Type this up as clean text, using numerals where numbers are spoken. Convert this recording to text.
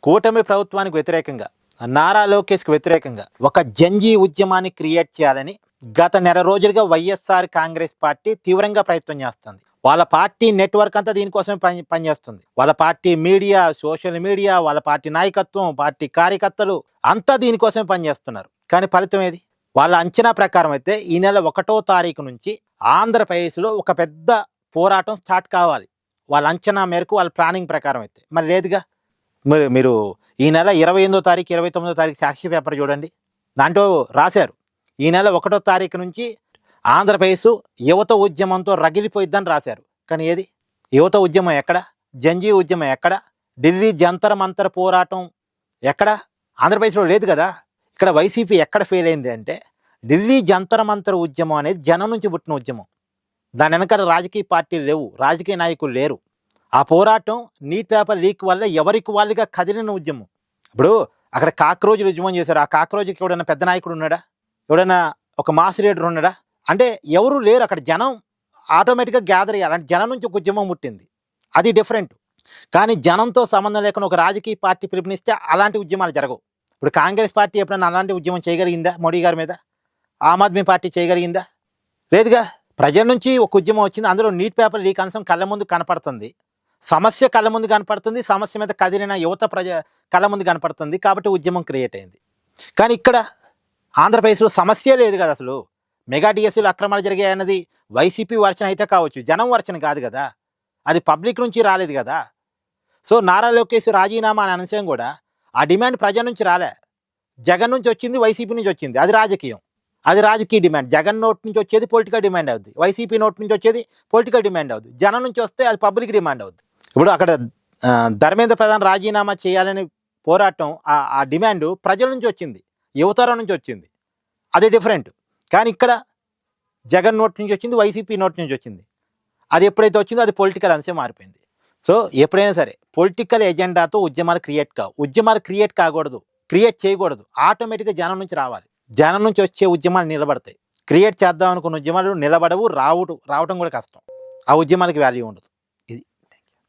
కూటమి ప్రభుత్వానికి వ్యతిరేకంగా, నారా లోకేష్కి వ్యతిరేకంగా ఒక జంజీ ఉద్యమాన్ని క్రియేట్ చేయాలని గత నెల రోజులుగా వైఎస్ఆర్ కాంగ్రెస్ పార్టీ తీవ్రంగా ప్రయత్నం చేస్తుంది. వాళ్ళ పార్టీ నెట్వర్క్ అంతా దీనికోసమే పనిచేస్తుంది. వాళ్ళ పార్టీ మీడియా, సోషల్ మీడియా, వాళ్ళ పార్టీ నాయకత్వం, పార్టీ కార్యకర్తలు అంతా దీనికోసమే పనిచేస్తున్నారు. కానీ ఫలితం ఏది? వాళ్ళ అంచనా ప్రకారం అయితే ఈ నెల 1వ తారీఖు నుంచి ఆంధ్రప్రదేశ్లో ఒక పెద్ద పోరాటం స్టార్ట్ కావాలి. వాళ్ళ అంచనా మేరకు, వాళ్ళ ప్లానింగ్ ప్రకారం అయితే. మరి లేదుగా. మీరు ఈ నెల 28వ తారీఖు, 29వ తారీఖు సాక్షి పేపర్ చూడండి. దాంట్లో రాశారు, ఈ నెల 1వ తారీఖు నుంచి ఆంధ్రప్రదేశ్ యువత ఉద్యమంతో రగిలిపోయిద్దని రాశారు. కానీ ఏది? యువత ఉద్యమం ఎక్కడ? జంజీ ఉద్యమం ఎక్కడ? ఢిల్లీ జంతర్ మంతర్ పోరాటం ఎక్కడ? ఆంధ్రప్రదేశ్లో లేదు కదా. ఇక్కడ వైసీపీ ఎక్కడ ఫెయిల్ అయింది అంటే, ఢిల్లీ జంతర్ మంతర్ ఉద్యమం అనేది జనం నుంచి పుట్టిన ఉద్యమం. దాని వెనకాల రాజకీయ పార్టీలు లేవు, రాజకీయ నాయకులు లేరు. ఆ పోరాటం నీట్ పేపర్ లీక్ వల్ల ఎవరికి వాళ్ళుగా కదిలిన ఉద్యమం. ఇప్పుడు అక్కడ కాక్రోజులు ఉద్యమం చేశారు. ఆ కాక్రోజుకి ఎవడైనా పెద్ద నాయకుడు ఉన్నాడా? ఎవడైనా ఒక మాస్ లీడర్ ఉన్నాడా? అంటే ఎవరు లేరు. అక్కడ జనం ఆటోమేటిక్గా గ్యాదర్ అయ్యారు. అంటే జనం నుంచి ఒక ఉద్యమం పుట్టింది, అది డిఫరెంట్. కానీ జనంతో సంబంధం లేకుండా ఒక రాజకీయ పార్టీ పిలుపునిస్తే అలాంటి ఉద్యమాలు జరగవు. ఇప్పుడు కాంగ్రెస్ పార్టీ ఎప్పుడైనా అలాంటి ఉద్యమం చేయగలిగిందా? మోడీ గారి మీద. ఆమ్ ఆద్మీ పార్టీ చేయగలిగిందా? లేదుగా. ప్రజల నుంచి ఒక ఉద్యమం వచ్చింది. అందులో నీట్ పేపర్ లీక్ అంశం కళ్ళ ముందు కనపడుతుంది, సమస్య కళ్ళ ముందు కనపడుతుంది, సమస్య మీద కదిలిన యువత కళ్ళ ముందు కనపడుతుంది. కాబట్టి ఉద్యమం క్రియేట్ అయింది. కానీ ఇక్కడ ఆంధ్రప్రదేశ్లో సమస్య లేదు కదా. అసలు మెగా డిఎస్సీలు అక్రమాలు జరిగాయన్నది వైసీపీ వర్షన్ అయితే కావచ్చు, జనం వర్షన్ కాదు కదా. అది పబ్లిక్ నుంచి రాలేదు కదా. సో నారా లోకేష్ రాజీనామా అనే అంశం కూడా ఆ డిమాండ్ ప్రజల నుంచి రాలే, జగన్ నుంచి వచ్చింది, వైసీపీ నుంచి వచ్చింది. అది రాజకీయం, అది రాజకీయ డిమాండ్. జగన్ నోట్ నుంచి వచ్చేది పొలిటికల్ డిమాండ్ అవుద్ది, వైసీపీ నోట్ నుంచి వచ్చేది పొలిటికల్ డిమాండ్ అవుద్ది. జనం నుంచి వస్తే అది పబ్లిక్ డిమాండ్ అవుద్ది. ఇప్పుడు అక్కడ ధర్మేంద్ర ప్రధాన్ రాజీనామా చేయాలని పోరాటం, ఆ డిమాండ్ ప్రజల నుంచి వచ్చింది, యువతరం నుంచి వచ్చింది, అది డిఫరెంట్. కానీ ఇక్కడ జగన్ నోట్ నుంచి వచ్చింది, వైసీపీ నోట్ నుంచి వచ్చింది. అది ఎప్పుడైతే వచ్చిందో అది పొలిటికల్ అంశం మారిపోయింది. సో ఎప్పుడైనా సరే పొలిటికల్ ఎజెండాతో ఉద్యమాలు క్రియేట్ కావు. ఉద్యమాలు క్రియేట్ కాకూడదు, క్రియేట్ చేయకూడదు. ఆటోమేటిక్గా జనం నుంచి రావాలి. జనం నుంచి వచ్చే ఉద్యమాలు నిలబడతాయి. క్రియేట్ చేద్దాం అనుకున్న ఉద్యమాలు నిలబడవు, రావటం కూడా కష్టం. ఆ ఉద్యమాలకు వాల్యూ ఉండదు.